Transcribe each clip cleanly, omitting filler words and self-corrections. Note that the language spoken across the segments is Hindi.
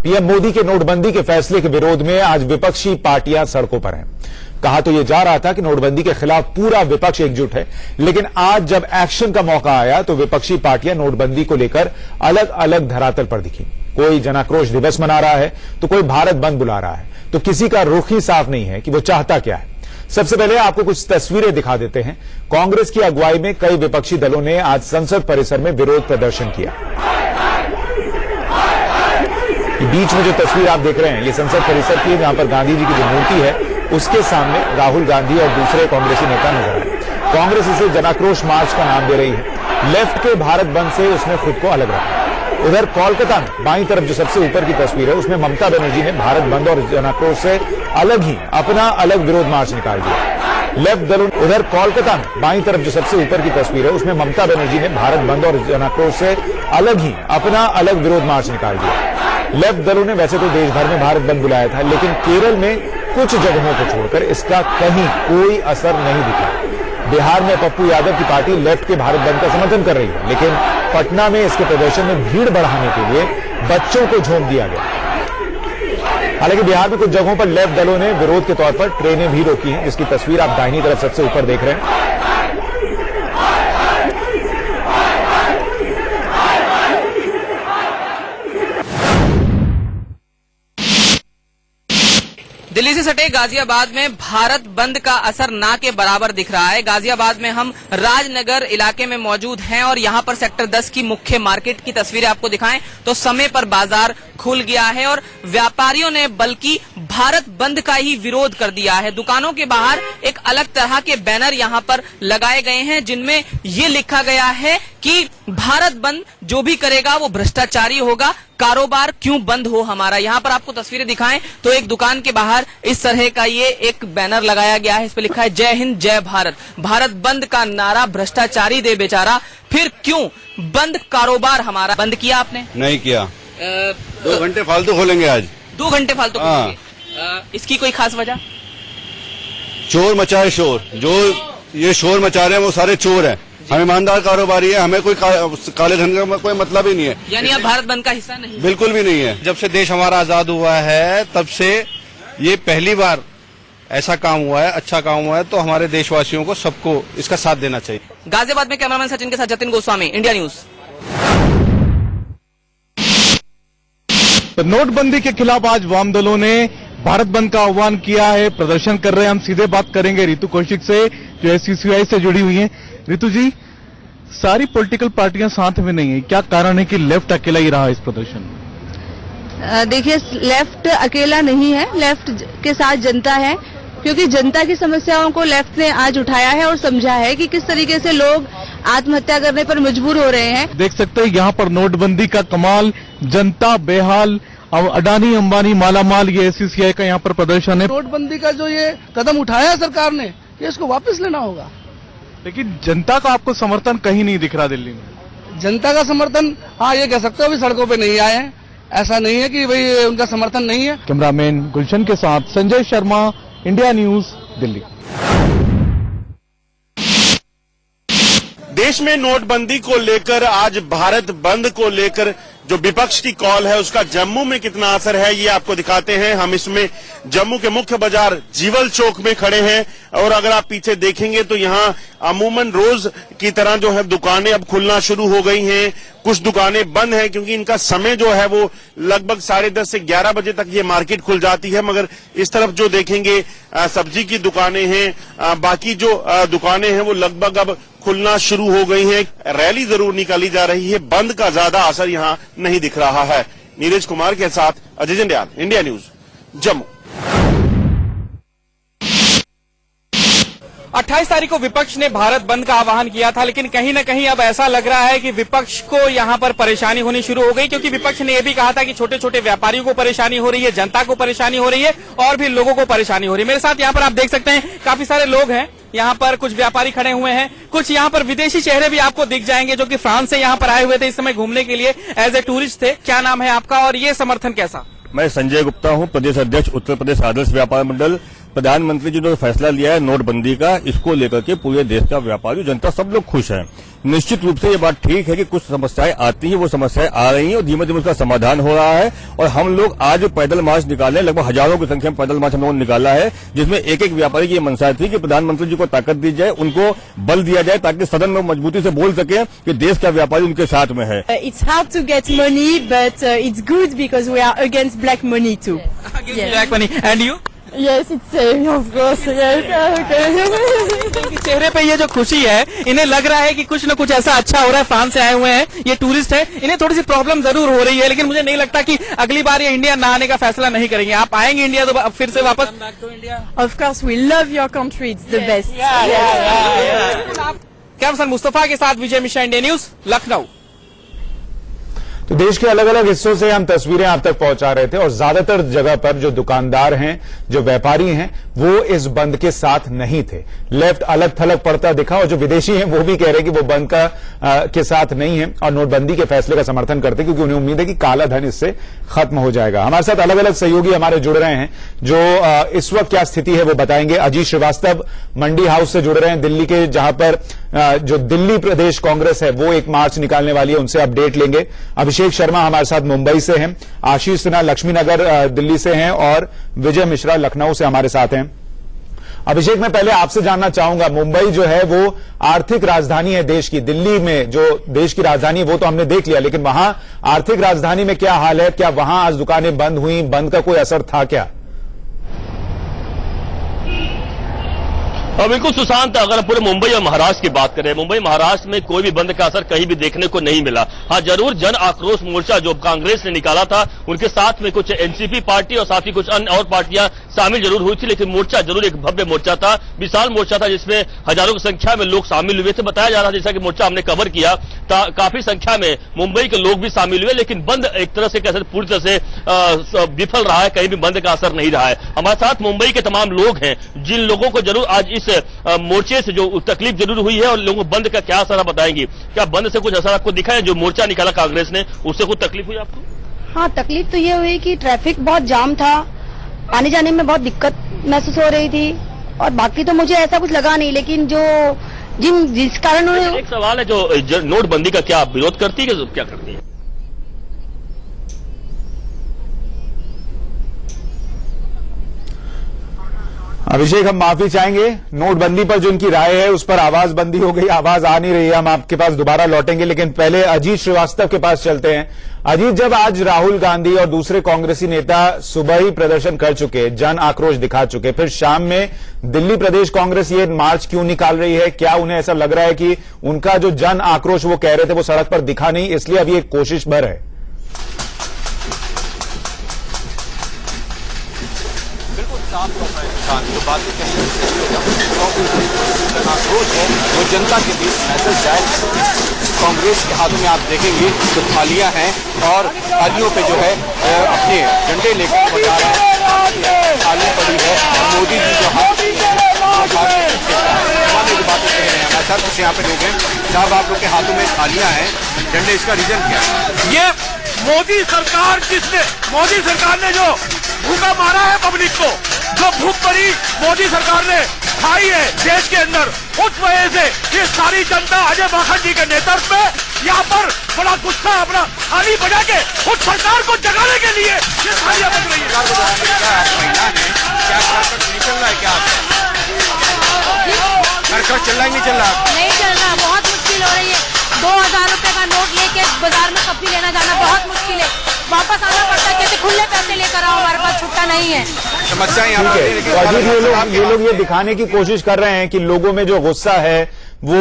पीएम मोदी के नोटबंदी के फैसले के विरोध में आज विपक्षी पार्टियां सड़कों पर हैं। कहा तो यह जा रहा था कि नोटबंदी के खिलाफ पूरा विपक्ष एकजुट है, लेकिन आज जब एक्शन का मौका आया तो विपक्षी पार्टियां नोटबंदी को लेकर अलग अलग धरातल पर दिखी। कोई जनाक्रोश दिवस मना रहा है तो कोई भारत बंद बुला रहा है, तो किसी का रुख ही साफ नहीं है कि वो चाहता क्या है। सबसे पहले आपको कुछ तस्वीरें दिखा देते हैं। कांग्रेस की अगुवाई में कई विपक्षी दलों ने आज संसद परिसर में विरोध प्रदर्शन किया। बीच में जो तस्वीर आप देख रहे हैं, ये संसद परिसर की है, जहां पर गांधी जी की जो मूर्ति है उसके सामने राहुल गांधी और दूसरे कांग्रेसी नेता नजर आए। कांग्रेस इसे जनाक्रोश मार्च का नाम दे रही है। लेफ्ट के भारत बंद से उसने खुद को अलग रखा। उधर कोलकाता में बाईं तरफ जो सबसे ऊपर की तस्वीर है, उसमें ममता बनर्जी ने भारत बंद और जनाक्रोश से अलग ही अपना अलग विरोध मार्च निकाल दिया। लेफ्ट दलों उधर कोलकाता में बाईं तरफ जो सबसे ऊपर की तस्वीर है, उसमें ममता बनर्जी ने भारत बंद और जनाक्रोश से अलग ही अपना अलग विरोध मार्च निकाल दिया। लेफ्ट दलों ने वैसे तो देश भर में भारत बंद बुलाया था, लेकिन केरल में कुछ जगहों को छोड़कर इसका कहीं कोई असर नहीं दिखा। बिहार में पप्पू यादव की पार्टी लेफ्ट के भारत बंद का समर्थन कर रही है, लेकिन पटना में इसके प्रदर्शन में भीड़ बढ़ाने के लिए बच्चों को झोंक दिया गया। हालांकि बिहार में कुछ जगहों पर लेफ्ट दलों ने विरोध के तौर पर ट्रेनें भी रोकी हैं, जिसकी तस्वीर आप दाहिनी तरफ सबसे ऊपर देख रहे हैं। दिल्ली से सटे गाजियाबाद में भारत बंद का असर ना के बराबर दिख रहा है। गाजियाबाद में हम राजनगर इलाके में मौजूद हैं और यहां पर सेक्टर 10 की मुख्य मार्केट की तस्वीरें आपको दिखाएं तो समय पर बाजार खुल गया है और व्यापारियों ने बल्कि भारत बंद का ही विरोध कर दिया है। दुकानों के बाहर एक अलग तरह के बैनर यहां पर लगाए गए हैं, जिनमें ये लिखा गया है कि भारत बंद जो भी करेगा वो भ्रष्टाचारी होगा, कारोबार क्यों बंद हो हमारा। यहाँ पर आपको तस्वीरें दिखाएं तो एक दुकान के बाहर इस तरह का ये एक बैनर लगाया गया है, इस पर लिखा है जय हिंद जय भारत। भारत बंद का नारा भ्रष्टाचारी दे बेचारा, फिर क्यों बंद कारोबार हमारा। बंद किया आपने? नहीं किया। 2 घंटे फालतू खोलेंगे आज। 2 घंटे फालतू खोलेंगे। इसकी कोई खास वजह? चोर मचाए शोर, जो ये शोर मचा रहे हैं वो सारे चोर हैं। हम ईमानदार कारोबारी है, हमें कोई काले धन का कोई मतलब ही नहीं है। यानी आप भारत बंद का हिस्सा नहीं? बिल्कुल भी नहीं है। जब से देश हमारा आजाद हुआ है तब से ये पहली बार ऐसा काम हुआ है, अच्छा काम हुआ है, तो हमारे देशवासियों को सबको इसका साथ देना चाहिए। गाजियाबाद में कैमरामैन सचिन के साथ जतिन गोस्वामी, इंडिया न्यूज। तो नोटबंदी के खिलाफ आज वाम दलों ने भारत बंद का आह्वान किया है, प्रदर्शन कर रहे हैं। हम सीधे बात करेंगे रितु कौशिक से, जो एसयूसीआई से जुड़ी हुई हैं। रितु जी, सारी पॉलिटिकल पार्टियां साथ में नहीं है, क्या कारण है कि लेफ्ट अकेला ही रहा इस प्रदर्शन में? देखिए, लेफ्ट अकेला नहीं है, लेफ्ट के साथ जनता है, क्योंकि जनता की समस्याओं को लेफ्ट ने आज उठाया है और समझा है कि किस तरीके से लोग आत्महत्या करने पर मजबूर हो रहे हैं। देख सकते हैं यहाँ पर नोटबंदी का कमाल, जनता बेहाल, अब अडानी अंबानी मालामाल, ये एसयूसीआई का यहाँ पर प्रदर्शन है। नोटबंदी का जो ये कदम उठाया सरकार ने, ये इसको वापस लेना होगा। लेकिन जनता का आपको समर्थन कहीं नहीं दिख रहा दिल्ली में। जनता का समर्थन, हाँ ये कह सकते हो, अभी सड़कों पे नहीं आए हैं। ऐसा नहीं है कि भाई उनका समर्थन नहीं है। कैमरामैन गुलशन के साथ संजय शर्मा, इंडिया न्यूज, दिल्ली। देश में नोटबंदी को लेकर, आज भारत बंद को लेकर जो विपक्ष की कॉल है उसका जम्मू में कितना असर है, ये आपको दिखाते हैं। हम इसमें जम्मू के मुख्य बाजार जीवल चौक में खड़े हैं और अगर आप पीछे देखेंगे तो यहाँ अमूमन रोज की तरह जो है दुकानें अब खुलना शुरू हो गई हैं। कुछ दुकानें बंद हैं क्योंकि इनका समय जो है वो लगभग 10:30 से 11 बजे तक ये मार्केट खुल जाती है। मगर इस तरफ जो देखेंगे सब्जी की दुकानें हैं, बाकी जो दुकानें हैं वो लगभग अब खुलना शुरू हो गई हैं। रैली जरूर निकाली जा रही है, बंद का ज्यादा असर यहाँ नहीं दिख रहा है। नीरज कुमार के साथ अजय जंडियाल, इंडिया न्यूज, जम्मू। 28 तारीख को विपक्ष ने भारत बंद का आह्वान किया था, लेकिन कहीं न कहीं अब ऐसा लग रहा है कि विपक्ष को यहां पर परेशानी होनी शुरू हो गई, क्योंकि विपक्ष ने यह भी कहा था कि छोटे छोटे व्यापारियों को परेशानी हो रही है, जनता को परेशानी हो रही है और भी लोगों को परेशानी हो रही है। मेरे साथ यहाँ पर आप देख सकते हैं काफी सारे लोग हैं, यहाँ पर कुछ व्यापारी खड़े हुए हैं, कुछ यहाँ पर विदेशी चेहरे भी आपको दिख जाएंगे जो कि फ्रांस से यहाँ पर आए हुए थे, इस समय घूमने के लिए एज ए टूरिस्ट थे। क्या नाम है आपका और ये समर्थन कैसा? मैं संजय गुप्ता हूँ, प्रदेश अध्यक्ष उत्तर प्रदेश आदर्श व्यापार मंडल। प्रधानमंत्री जी ने फैसला लिया है नोटबंदी का, इसको लेकर के पूरे देश का व्यापारी जनता सब लोग खुश है। निश्चित रूप से ये बात ठीक है कि कुछ समस्याएं आती हैं, वो समस्याएं आ रही हैं और धीमे धीमे उसका समाधान हो रहा है। और हम लोग आज पैदल मार्च निकाले, लगभग हजारों की संख्या में पैदल मार्च हम लोगों ने निकाला है, जिसमें एक एक व्यापारी की ये मंशा थी कि प्रधानमंत्री जी को ताकत दी जाए, उनको बल दिया जाए ताकि सदन में मजबूती से बोल सके कि देश का व्यापारी उनके साथ में है। It's hard to get money, but it's good because we are against black money too. Black money. And you? Yes, it's same, of course. Yes, इनके चेहरे पे ये जो खुशी है, इन्हें लग रहा है कि कुछ न कुछ ऐसा अच्छा हो रहा है। फ्रांस से आए हुए हैं, ये टूरिस्ट हैं, इन्हें थोड़ी सी प्रॉब्लम जरूर हो रही है, लेकिन मुझे नहीं लगता कि अगली बार ये इंडिया ना आने का फैसला नहीं करेंगे। आप आएंगे इंडिया तो फिर से वापस? Of course, we love your country. It's the best. कैमसन Mustafa के साथ विजय मिश्रा, इंडिया न्यूज, लखनऊ। तो देश के अलग अलग हिस्सों से हम तस्वीरें आप तक पहुंचा रहे थे और ज्यादातर जगह पर जो दुकानदार हैं, जो व्यापारी हैं, वो इस बंद के साथ नहीं थे। लेफ्ट अलग थलग पड़ता दिखा और जो विदेशी हैं वो भी कह रहे हैं कि वो बंद के साथ नहीं है और नोटबंदी के फैसले का समर्थन करते, क्योंकि उन्हें उम्मीद है कि काला धन इससे खत्म हो जाएगा। हमारे साथ अलग अलग सहयोगी हमारे जुड़ रहे हैं, जो इस वक्त क्या स्थिति है वो बताएंगे। अजीत श्रीवास्तव मंडी हाउस से जुड़ रहे हैं, दिल्ली के, जहां पर जो दिल्ली प्रदेश कांग्रेस है वो एक मार्च निकालने वाली है, उनसे अपडेट लेंगे। अभिषेक शर्मा हमारे साथ मुंबई से हैं, आशीष सिन्हा लक्ष्मीनगर दिल्ली से हैं और विजय मिश्रा लखनऊ से हमारे साथ हैं। अभिषेक, मैं पहले आपसे जानना चाहूंगा, मुंबई जो है वो आर्थिक राजधानी है देश की, दिल्ली में जो देश की राजधानी है वो तो हमने देख लिया, लेकिन वहां आर्थिक राजधानी में क्या हाल है? क्या वहां आज दुकानें बंद हुई? बंद का कोई असर था क्या? बिल्कुल सुशांत, अगर पूरे मुंबई और महाराष्ट्र की बात करें, मुंबई महाराष्ट्र में कोई भी बंद का असर कहीं भी देखने को नहीं मिला। हाँ, जरूर जन आक्रोश मोर्चा जो कांग्रेस ने निकाला था, उनके साथ में कुछ एनसीपी पार्टी और साथ ही कुछ अन्य और पार्टियां शामिल जरूर हुई थी, लेकिन मोर्चा जरूर एक भव्य मोर्चा था, विशाल मोर्चा था, जिसमें हजारों की संख्या में लोग शामिल हुए थे। बताया जा रहा था, जैसा कि मोर्चा हमने कवर किया, काफी संख्या में मुंबई के लोग भी शामिल हुए, लेकिन बंद एक तरह से कैसे पूरी तरह से विफल रहा है, कहीं भी बंद का असर नहीं रहा है। हमारे साथ मुंबई के तमाम लोग हैं, जिन लोगों को जरूर आज इस मोर्चे से जो तकलीफ जरूर हुई है और लोगों को बंद का क्या असर बताएंगे। क्या बंद से कुछ असर आपको दिखा है? जो मोर्चा निकाला कांग्रेस ने, उससे कुछ तकलीफ हुई आपको? हाँ, तकलीफ तो ये हुई कि ट्रैफिक बहुत जाम था, आने जाने में बहुत दिक्कत महसूस हो रही थी, और बाकी तो मुझे ऐसा कुछ लगा नहीं, लेकिन जिस कारण उन्होंने। एक सवाल है, जो नोटबंदी का क्या विरोध करती है, क्या करती है? अभिषेक, हम माफी चाहेंगे, नोटबंदी पर जो उनकी राय है उस पर आवाज बंदी हो गई, आवाज आ नहीं रही है। हम आपके पास दोबारा लौटेंगे, लेकिन पहले अजीत श्रीवास्तव के पास चलते हैं। अजीत, जब आज राहुल गांधी और दूसरे कांग्रेसी नेता सुबह ही प्रदर्शन कर चुके, जन आक्रोश दिखा चुके, फिर शाम में दिल्ली प्रदेश कांग्रेस ये मार्च क्यों निकाल रही है? क्या उन्हें ऐसा लग रहा है कि उनका जो जन आक्रोश वो कह रहे थे वो सड़क पर दिखा नहीं, इसलिए अभी एक कोशिश भर है? जो बातें कहीं आक्रोश है वो जनता के बीच मैसेज जाए। कांग्रेस के हाथों में आप देखेंगे तो थालियां हैं और थालियों पे जो है अपने झंडे लेकर बजा रहे हैं, थाली पड़ी है। मोदी जी जो हाथ की बातें कह रहे हैं, हमारे साथ कुछ यहाँ पे लोग हैं। साहब, आप लोग के हाथों में थालियां हैं, झंडे, इसका रीजन क्या है? ये मोदी सरकार मोदी सरकार ने जो भूखा मारा है पब्लिक को, जो भूखमरी मोदी सरकार ने खाई है देश के अंदर, उस वजह से ये सारी जनता अजय माकन जी के नेतृत्व में यहाँ पर बड़ा गुस्सा अपना थाली बजा के उस सरकार को जगाने के लिए ये थालियां बज रही है। क्या चल रहा है? क्या घर चल रहा है? नहीं चल रहा? नहीं चल रहा, बहुत मुश्किल हो रही है। 2000 रुपए का नोट लेके बाजार में कभी लेना जाना बहुत मुश्किल है, वापस आना पड़ता है, कहते खुले पैसे लेकर आओ, हमारे पास छुट्टा नहीं है। समस्या यहाँ है। तो अजीत, ये लोग ये दिखाने की कोशिश कर रहे हैं कि लोगों में जो गुस्सा है वो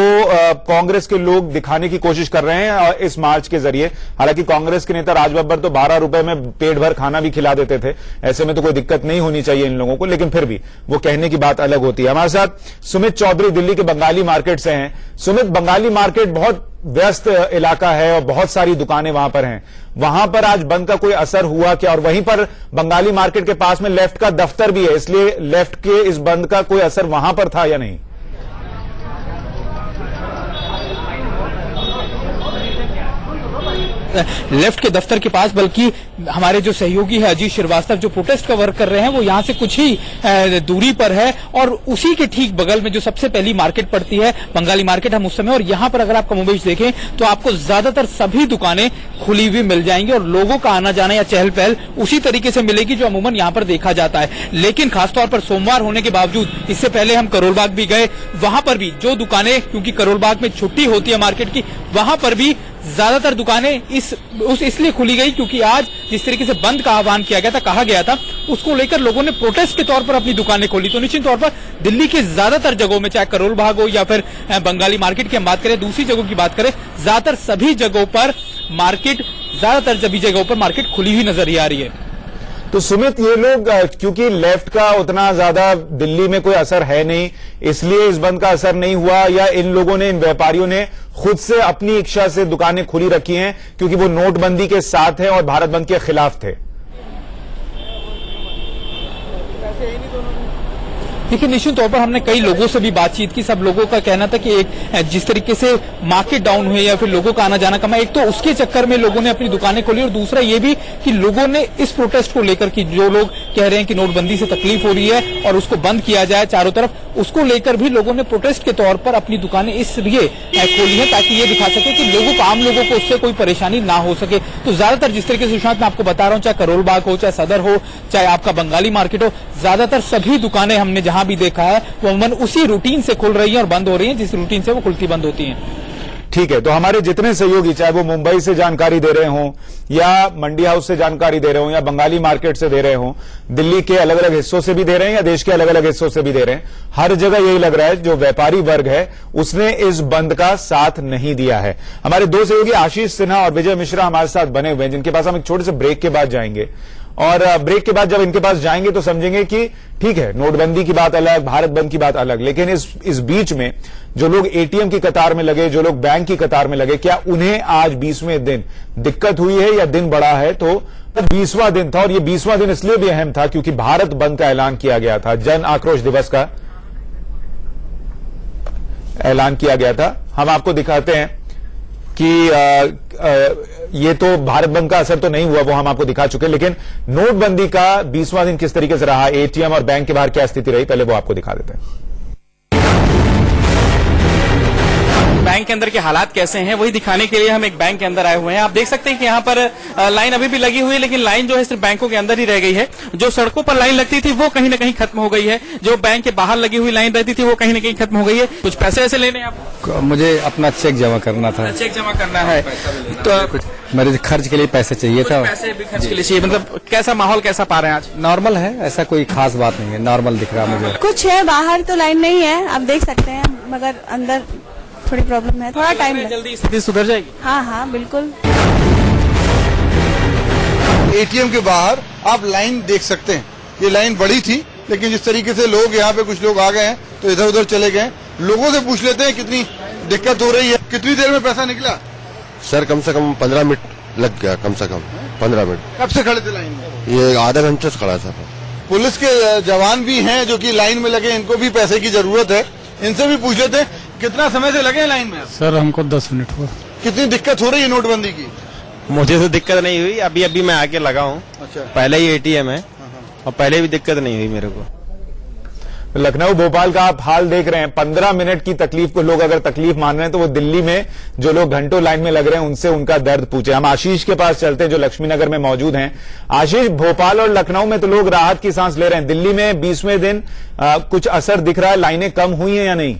कांग्रेस के लोग दिखाने की कोशिश कर रहे हैं इस मार्च के जरिए। हालांकि कांग्रेस के नेता राज बब्बर तो 12 रुपए में पेट भर खाना भी खिला देते थे, ऐसे में तो कोई दिक्कत नहीं होनी चाहिए इन लोगों को, लेकिन फिर भी वो कहने की बात अलग होती है। हमारे साथ सुमित चौधरी दिल्ली के बंगाली मार्केट से हैं। सुमित, बंगाली मार्केट बहुत व्यस्त इलाका है और बहुत सारी दुकानें वहां पर हैं, वहां पर आज बंद का कोई असर हुआ क्या? और वहीं पर बंगाली मार्केट के पास में लेफ्ट का दफ्तर भी है, इसलिए लेफ्ट के इस बंद का कोई असर वहां पर था या नहीं? लेफ्ट के दफ्तर के पास, बल्कि हमारे जो सहयोगी है अजीत श्रीवास्तव जो प्रोटेस्ट का वर्क कर रहे हैं वो यहाँ से कुछ ही दूरी पर है और उसी के ठीक बगल में जो सबसे पहली मार्केट पड़ती है बंगाली मार्केट, हम उस समय, और यहाँ पर अगर आप कमोबेश देखें तो आपको ज्यादातर सभी दुकानें खुली हुई मिल जाएंगी और लोगों का आना जाना या चहल पहल उसी तरीके से मिलेगी जो अमूमन यहाँ पर देखा जाता है। लेकिन खासतौर पर सोमवार होने के बावजूद, इससे पहले हम करोल बाग भी गए, वहां पर भी जो दुकानें, क्योंकि करोल बाग में छुट्टी होती है मार्केट की, वहां पर भी ज्यादातर दुकानें इसलिए खुली गई क्योंकि आज जिस तरीके से बंद का आह्वान किया गया था, कहा गया था, उसको लेकर लोगों ने प्रोटेस्ट के तौर पर अपनी दुकानें खोली। तो निश्चित तौर पर दिल्ली के ज्यादातर जगहों में, चाहे करोल बाग हो या फिर बंगाली मार्केट की हम बात करें, दूसरी जगहों की बात करें, ज्यादातर सभी जगहों पर मार्केट खुली हुई नजर आ रही है। तो सुमित, ये लोग क्योंकि लेफ्ट का उतना ज्यादा दिल्ली में कोई असर है नहीं, इसलिए इस बंद का असर नहीं हुआ, या इन लोगों ने, इन व्यापारियों ने खुद से अपनी इच्छा से दुकानें खुली रखी हैं क्योंकि वो नोटबंदी के साथ है और भारत बंद के खिलाफ थे? देखिए, निश्चित तौर पर हमने कई लोगों से भी बातचीत की, सब लोगों का कहना था कि एक जिस तरीके से मार्केट डाउन हुए या फिर लोगों का आना जाना कम है, एक तो उसके चक्कर में लोगों ने अपनी दुकानें खोली और दूसरा ये भी कि लोगों ने इस प्रोटेस्ट को लेकर कि जो लोग कह रहे हैं कि नोटबंदी से तकलीफ हो रही है और उसको बंद किया जाए चारों तरफ, उसको लेकर भी लोगों ने प्रोटेस्ट के तौर पर अपनी दुकानें इसलिए खोली है ताकि ये दिखा सके कि लोगों को, आम लोगों को उससे कोई परेशानी ना हो सके। तो ज्यादातर जिस तरीके से सुशांत मैं आपको बता रहा हूँ, चाहे करोल बाग हो, चाहे सदर हो, चाहे आपका बंगाली मार्केट हो, ज्यादातर सभी दुकानें हमने जहां भी देखा है वो अमूमन उसी रूटीन से खुल रही हैं और बंद हो रही हैं जिस रूटीन से वो खुलती बंद होती हैं। ठीक है, तो हमारे जितने सहयोगी, चाहे वो मुंबई से जानकारी दे रहे हों या मंडी हाउस से जानकारी दे रहे हों या बंगाली मार्केट से दे रहे हों, दिल्ली के अलग अलग हिस्सों से भी दे रहे हैं या देश के अलग अलग हिस्सों से भी दे रहे हैं, हर जगह यही लग रहा है जो व्यापारी वर्ग है उसने इस बंद का साथ नहीं दिया है। हमारे दो सहयोगी आशीष सिन्हा और विजय मिश्रा हमारे साथ बने हुए हैं, जिनके पास हम एक छोटे से ब्रेक के बाद जाएंगे और ब्रेक के बाद जब इनके पास जाएंगे तो समझेंगे कि ठीक है, नोटबंदी की बात अलग, भारत बंद की बात अलग, लेकिन इस बीच में जो लोग एटीएम की कतार में लगे, जो लोग बैंक की कतार में लगे, क्या उन्हें आज 20वें दिन दिक्कत हुई है या दिन बढ़ा है? तो 20वां दिन था और ये 20वां दिन इसलिए भी अहम था क्योंकि भारत बंद का ऐलान किया गया था, जन आक्रोश दिवस का ऐलान किया गया था। हम आपको दिखाते हैं कि ये तो भारत बंद का असर तो नहीं हुआ, वो हम आपको दिखा चुके, लेकिन नोटबंदी का 20वां दिन किस तरीके से रहा, एटीएम और बैंक के बाहर क्या स्थिति रही, पहले वो आपको दिखा देते हैं। बैंक के अंदर के हालात कैसे हैं वही दिखाने के लिए हम एक बैंक के अंदर आए हुए हैं। आप देख सकते हैं कि यहाँ पर लाइन अभी भी लगी हुई है, लेकिन लाइन जो है सिर्फ बैंकों के अंदर ही रह गई है। जो सड़कों पर लाइन लगती थी वो कहीं ना कहीं खत्म हो गई है, जो बैंक के बाहर लगी हुई लाइन रहती थी वो कहीं ना कहीं खत्म हो गई है। कुछ पैसे ऐसे लेने हैं आपको? मुझे अपना चेक जमा करना था। चेक जमा करना है तो कुछ मेरे खर्च के लिए पैसे चाहिए था। पैसे भी खर्च के लिए चाहिए, मतलब कैसा माहौल कैसा पा रहे हैं आज? नॉर्मल है, ऐसा कोई खास बात नहीं है, नॉर्मल दिख रहा मुझे। कुछ है, बाहर तो लाइन नहीं है, आप देख सकते हैं, मगर अंदर थोड़ी प्रॉब्लम है, थोड़ा टाइम लगेगा। जल्दी स्थिति सुधर जाएगी? हाँ, बिल्कुल। एटीएम के बाहर आप लाइन देख सकते हैं, ये लाइन बड़ी थी, लेकिन जिस तरीके से लोग यहाँ पे, कुछ लोग आ गए हैं तो इधर उधर चले गए। लोगों से पूछ लेते हैं कितनी दिक्कत हो रही है, कितनी देर में पैसा निकला? सर कम से कम 15 मिनट लग गया, कम से कम 15 मिनट। कब से खड़े थे लाइन में? ये आधा घंटे से खड़ा था। पुलिस के जवान भी हैं जो कि लाइन में लगे, इनको भी पैसे की जरूरत है, इनसे भी पूछ लेते हैं कितना समय से लगे लाइन में? सर हमको 10 मिनट हुआ। कितनी दिक्कत हो रही है नोटबंदी की? मुझे तो दिक्कत नहीं हुई, अभी मैं आके लगा हूँ। अच्छा, पहले ही एटीएम है और पहले भी दिक्कत नहीं हुई मेरे को। लखनऊ भोपाल का आप हाल देख रहे हैं, 15 मिनट की तकलीफ को लोग अगर तकलीफ मान रहे हैं तो वो दिल्ली में जो लोग घंटों लाइन में लग रहे हैं उनसे उनका दर्द पूछे। हम आशीष के पास चलते हैं जो लक्ष्मीनगर में मौजूद हैं। आशीष, भोपाल और लखनऊ में तो लोग राहत की सांस ले रहे हैं, दिल्ली में 20वें दिन कुछ असर दिख रहा है, लाइनें कम हुई हैं या नहीं?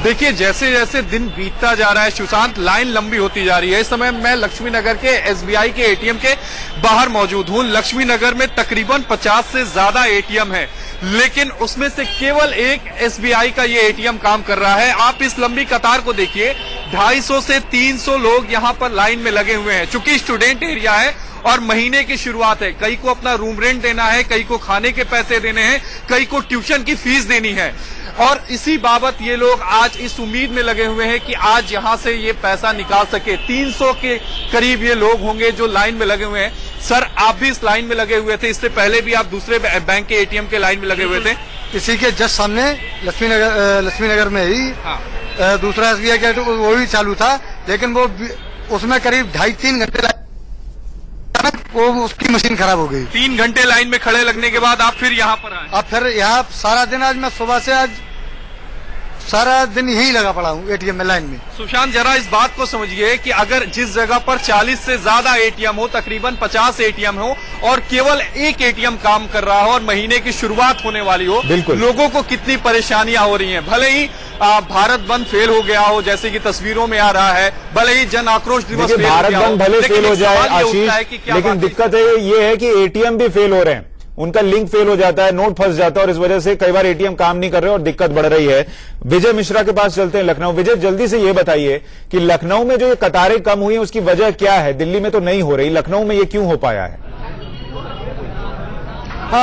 देखिए, जैसे जैसे दिन बीतता जा रहा है सुशांत, लाइन लंबी होती जा रही है। इस समय मैं लक्ष्मीनगर के एसबीआई के एटीएम के बाहर मौजूद हूं। लक्ष्मीनगर में तकरीबन 50 से ज्यादा एटीएम है, लेकिन उसमें से केवल एक एसबीआई का ये एटीएम काम कर रहा है। आप इस लंबी कतार को देखिए, 250 से 300 लोग यहाँ पर लाइन में लगे हुए हैं। चूंकि स्टूडेंट एरिया है और महीने की शुरुआत है, कई को अपना रूम रेंट देना है, कई को खाने के पैसे देने हैं, कई को ट्यूशन की फीस देनी है, और इसी बाबत ये लोग आज इस उम्मीद में लगे हुए हैं कि आज यहां से ये पैसा निकाल सके। 300 के करीब ये लोग होंगे जो लाइन में लगे हुए हैं। सर, आप भी इस लाइन में लगे हुए थे, इससे पहले भी आप दूसरे बैंक के एटीएम के लाइन में लगे हुए थे? इसी के जस्ट सामने लक्ष्मीनगर में ही दूसरा एसबीआई का वो भी चालू था, लेकिन वो उसमें करीब 2.5-3 घंटे वो उसकी मशीन खराब हो गई। 3 घंटे लाइन में खड़े लगने के बाद आप फिर यहाँ पर आए? अब फिर यहाँ सारा दिन, आज मैं सुबह से आज सारा दिन यही लगा पड़ा हूँ एटीएम में लाइन में। सुशांत, जरा इस बात को समझिए कि अगर जिस जगह पर 40 से ज्यादा एटीएम हो, तकरीबन 50 एटीएम हो और केवल एक एटीएम काम कर रहा हो और महीने की शुरुआत होने वाली हो, लोगों को कितनी परेशानियां हो रही हैं। भले ही भारत बंद फेल हो गया हो, जैसे कि तस्वीरों में आ रहा है, भले ही जन आक्रोश दिवस फेल भारत बंद भले फेल हो जाए आशीष, लेकिन दिक्कत ये है कि एटीएम भी फेल हो रहे हैं, उनका लिंक फेल हो जाता है, नोट फंस जाता है और इस वजह से कई बार एटीएम काम नहीं कर रहे और दिक्कत बढ़ रही है। विजय मिश्रा के पास चलते हैं लखनऊ। विजय, जल्दी से ये बताइए कि लखनऊ में जो ये कतारें कम हुई हैं उसकी वजह क्या है? दिल्ली में तो नहीं हो रही, लखनऊ में ये क्यों हो पाया है?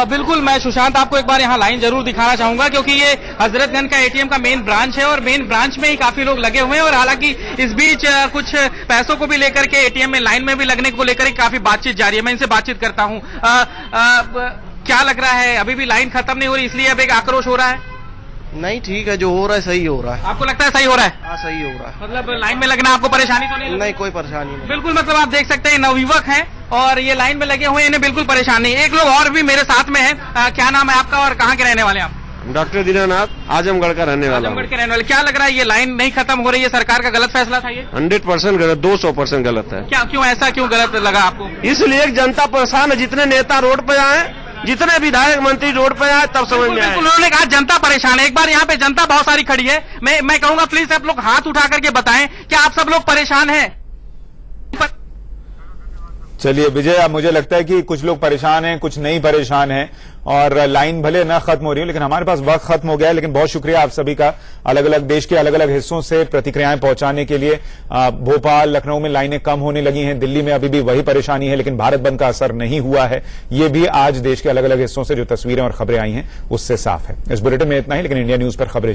बिल्कुल, मैं सुशांत आपको एक बार यहाँ लाइन जरूर दिखाना चाहूंगा, क्योंकि ये हजरतगंज का एटीएम का मेन ब्रांच है और मेन ब्रांच में ही काफी लोग लगे हुए हैं और हालांकि इस बीच कुछ पैसों को भी लेकर के एटीएम में लाइन में भी लगने को लेकर काफी बातचीत जारी है। मैं इनसे बातचीत करता हूँ। क्या लग रहा है, अभी भी लाइन खत्म नहीं हो रही इसलिए अब एक आक्रोश हो रहा है? नहीं, ठीक है, जो हो रहा है सही हो रहा है। आपको लगता है सही हो रहा है? हाँ, सही हो रहा है। मतलब लाइन में लगना आपको परेशानी तो नहीं? नहीं, कोई परेशानी नहीं। बिल्कुल, मतलब आप देख सकते हैं नवयुवक हैं और ये लाइन में लगे हुए, इन्हें बिल्कुल परेशानी। एक लोग और भी मेरे साथ में है। क्या नाम है आपका और कहाँ के रहने वाले आप? डॉक्टर दीनानाथ, आजमगढ़ का रहने वाला। आजमगढ़ के रहने वाले। क्या लग रहा है ये लाइन नहीं खत्म हो रही है, सरकार का गलत फैसला था ये? 100% गलत, 200% गलत है। क्या, क्यों ऐसा क्यों गलत लगा आपको? इसलिए जनता परेशान है, जितने नेता रोड पे आए, जितने विधायक मंत्री रोड पे आए, तब समझ में आया। उन्होंने कहा जनता परेशान है। एक बार यहाँ पे जनता बहुत सारी खड़ी है, मैं कहूंगा प्लीज आप लोग हाथ उठा करके बताएं क्या आप सब लोग परेशान हैं? चलिए विजय, मुझे लगता है कि कुछ लोग परेशान हैं, कुछ नहीं परेशान हैं और लाइन भले ना खत्म हो रही हो, लेकिन हमारे पास वक्त खत्म हो गया है। लेकिन बहुत शुक्रिया आप सभी का, अलग अलग देश के अलग अलग हिस्सों से प्रतिक्रियाएं पहुंचाने के लिए। भोपाल, लखनऊ में लाइनें कम होने लगी हैं, दिल्ली में अभी भी वही परेशानी है, लेकिन भारत बंद का असर नहीं हुआ है। ये भी आज देश के अलग अलग हिस्सों से जो तस्वीरें और खबरें आई हैं उससे साफ है। इस बुलेटिन में इतना ही, लेकिन इंडिया न्यूज पर खबरें